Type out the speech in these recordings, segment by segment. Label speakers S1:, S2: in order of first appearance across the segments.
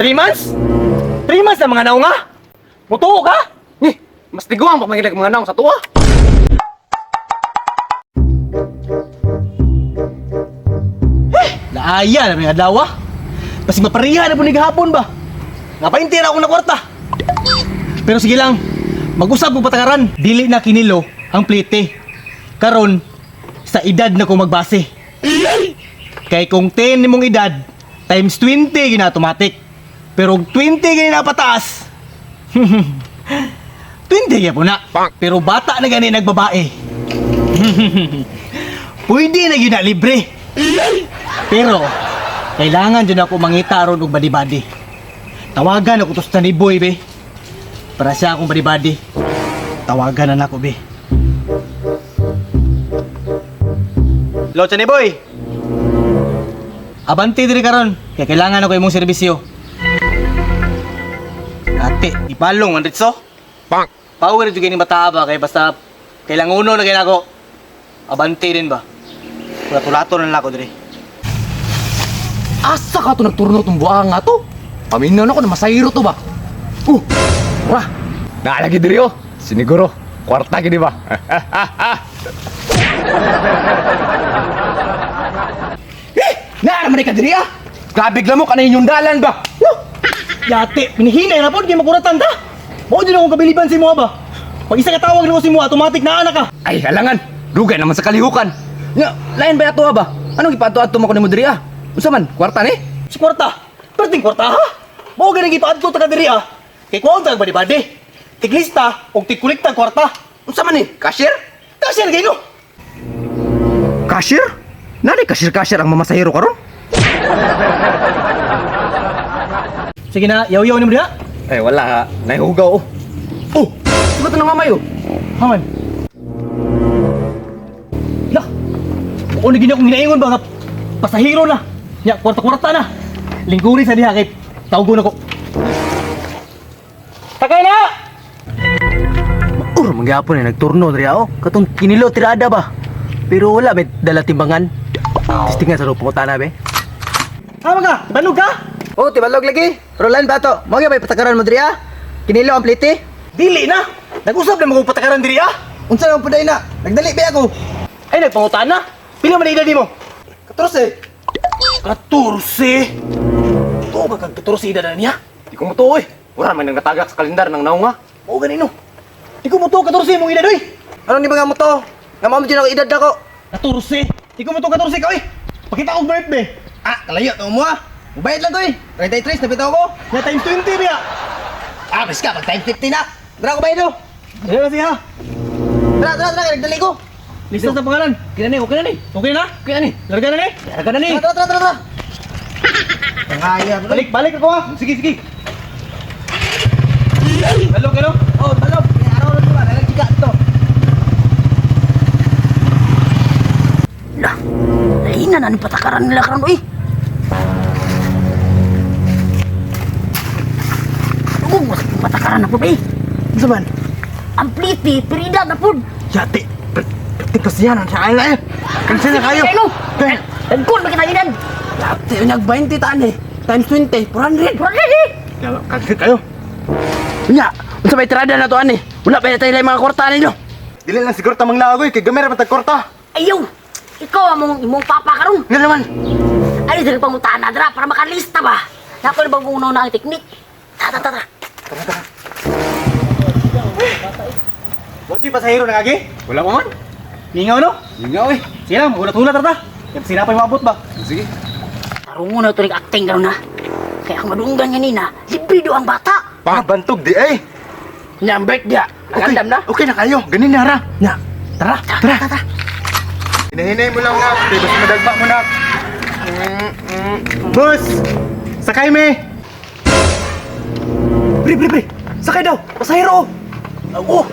S1: 3 months? 3 months na mga naong nga? Mutuo ka?
S2: Mas tiguang pag magilag mga naong sa tuwa.
S1: Naaya na mga adlaw ah. Basi mapariha na po ni gahapon ba? Napaintira ako na kwarta. Pero sige lang, mag-usap mo patakaran. Dili na kinilo ang plite. Karon, sa edad na ko magbase. Kay kung 10 mong edad, times 20 gina automatic. Pero 20 gina pataas. 20 ya po na. Pero bata na gani nagbabae. Pwede na yun na libre. Pero, kailangan dyan ako mangita ron og badi-badi. Tawagan ako to sa ni Boy, be. Para siya akong badi-badi. Tawagan na ako, be. Hello, Chani Boy. Abanti diri karon, kaya kailangan ako imong serbisyo. Ate, ipalong man ritso. Power juga ni bata ba kay basta kailangan uno na ako. Abanti din ba? Tulato na lang ako diri.
S2: Asa ka to nagturno tong buang nga to? Paminaw na ko na masayro to ba? Wah, naalagi diri oh. Siniguro, kwarta gini ba? Naaraman ka diri ah! Grabe mo ka na inyong dalan ba?
S1: Yate, pinihinay na po, di makuratan ta. Mao din akong kabiliban si mo ba? Pag isa ka tawag nimo si mo, automatic na anak ka.
S2: Ay, halangan. Dugay naman sa kalihukan. Nga, lain ba yato ba? Anong ipato-ato mo ko ni mo diri ah? Unsa man, kwarta ni?
S1: Si kwarta. Perting kwarta ha? Mao ganang gipaadto ta kadiri ah. Kay kuwang tag badi-badi. Tiglista og tigkolekta kwarta.
S2: Unsa man ni? Cashier?
S1: Kasi na gino.
S2: Cashier? Nani cashier ang mamasahero karon?
S1: Sige na, yaw-yaw ni mo diha.
S2: Ay, wala ha. Nahihugaw oh. Oh! Sagot na ng mamay oh.
S1: Haman. Lah. Ano gini akong ginaingon ba nga pasahero na. Ya, kwarta-kwarta na. Lingkuri sa diha kay tawgon ako. Takay na!
S2: Maur, mangyapon na nagturno diri oh. Katong kinilo tirada ba? Pero wala may dala timbangan. Testingan sa rupong utana be.
S1: Tama ka? Ibanog ka?
S2: Oh, tibalog lagi. Roland ba to? Mo may patakaran mo diri ah? Kinilo ang plite?
S1: Dili na. Nag-usap na mga patakaran diri ah.
S2: Unsa lang puday na? Nagdali ba ako?
S1: Ay, nagpangutan na. Pila man edad mo?
S2: 14.
S1: 14? Oo ba kag 14 edad na niya?
S2: Di ko mo to eh. Wala man nang natagak sa kalendar ng naunga.
S1: Oo ganino. Di ko mo to 14 mong edad oy.
S2: Ano ni ba mo to? Nga mo din ako edad na ko.
S1: 14? Di ko mo to 14 ka oy. Pakita ko birthday.
S2: Ah, kalayo to mo ah. Mubayad lang to eh. 33 na bitaw ko.
S1: Na times 20 biya.
S2: Ah, bes ka pag time 50 na. Dara ko bayad do.
S1: Dali na siya.
S2: Dara, nagdali ko.
S1: Lista sa pangalan. Okay na ni, okay na ni. Okay na?
S2: Kaya ni.
S1: Larga na ni. Larga na ni.
S2: Dara. Tangaya.
S1: Balik ako ah. Sige. Balog.
S2: Oh, balog. Araw na to ba? Nagkiga to.
S3: Lah, lain na patakaran nila karon uy. Tugong mo sa patakaran na po eh.
S1: Zaman.
S3: Ang pliti, perida na po.
S1: Yate. Tipasiyanan siya ay na eh. Kansa na kayo.
S3: Ano? Dagkon makinaginan.
S2: Yate, nag-20 taan eh. Times 20, 400.
S3: Pwede.
S1: Kansa kayo.
S2: Nya, unsa may tirada na to ani? Wala pa tayo lang mga kwarta ninyo.
S1: Dili lang siguro tamang lagoy kay gamay ra patag korta.
S3: Ayaw. Ikaw among imong papa karon.
S1: Nga naman.
S3: Ay dili pangutan na dra para makalista ba. Nako ba kung na ang teknik? Tara.
S1: Wala pasahero na kagi?
S2: Wala mo man.
S1: Mingaw no?
S2: Ingaw eh.
S1: Sige lang, ulat-ulat tata. Kaya sila pa mabot ba?
S2: Sige.
S3: Tarungo na ito acting karon na. Kaya ang madunggan nga nina, libre do ang bata.
S1: Bantog di eh.
S2: Nya, ang birthday. Nagandam na.
S1: Okay na kayo. Ganin na ra.
S2: Nya, tara.
S1: Hinahinay mo lang na. Bas madagba mo na. Boss! Sakay me! Pre! Sakay daw! Pasahero! Oh!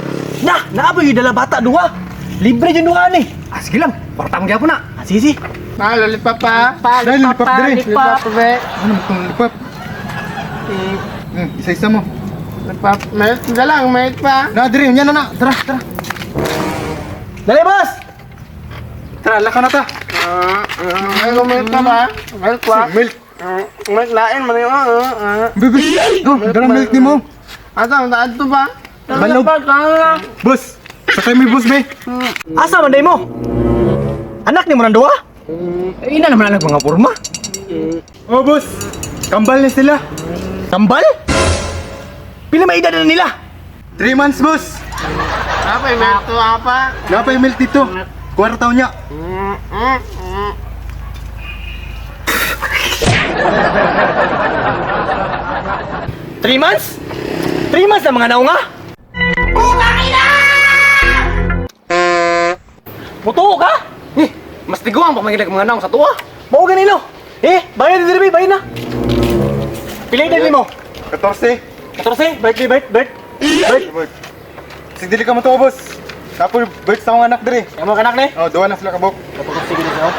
S1: Naaboy yung dala bata duha! Libre yung duha ni!
S2: Ah, sige lang. Kwarta mo gyapon na.
S1: Sige!
S4: Lollipop pa.
S1: Dahil lipap dire!
S4: Lollipop, be.
S1: Ano mo itong lipap? Isa-isa mo.
S4: Lollipop. Mayat na lang, mayat pa.
S1: Dire! Yan na! Tara! Dali boss! Tara, laka na ta!
S4: May mayat pa ba? Mayat pa.
S1: Milk!
S4: May lain man yung
S1: Bibi, darang milk ni mo.
S4: Atang taad to ba?
S1: Balog.
S4: Kala.
S1: Boss, sakay mo boss be. Asa man day mo? Anak ni mo nang duwa?
S2: Eh, ina naman anak mga porma.
S1: Oh boss, kambal na sila. Kambal? Pila may edad na nila? 3 months boss.
S4: Apa yung milk to apa?
S1: Napay milk dito. Kwartaw niya. 3 months? 3 months na mga naunga? Mutuo ka?
S2: Mas tiguang pa magilag mga naong sa tuwa.
S1: Mao ganilo. Bayad din rin, bayad na. Pilay din mo.
S5: 14.
S1: 14, bayad ni bayad.
S5: Sige dili ka mo to, boss. Tapos birds sa akong anak diri.
S1: Amo kanak ni?
S5: Oh, duwa na sila kabok.
S1: Kapag sige din ako.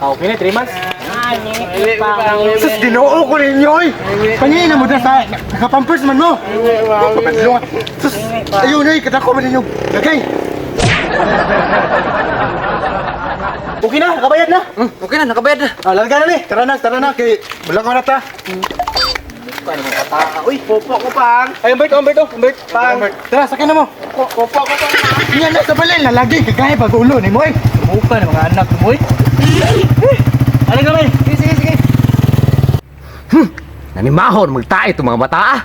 S1: Okay na, 3 months.
S5: Sus, ginoo ko ninyo, oy! Pangingin na mo na sa nakapampers man mo. Papadulungan. Sus, ayun, oy, katako man ninyo. Lagay!
S1: Okay na, nakabayad na.
S2: Okay na, nakabayad na.
S1: Lalga na ni.
S5: Tara na, kay bulang ko na ta.
S1: Uy,
S4: Popo ko pang.
S1: ay, Umberto.
S5: Pang. Tara, sakay na mo.
S4: Popo ko pang.
S5: Yan na sa balay, lalagi, kagaya pag-ulo ni mo, eh.
S1: Muka ng mga anak mo, Ano kami?
S2: Nanimahon, magtae itong mga bata ah.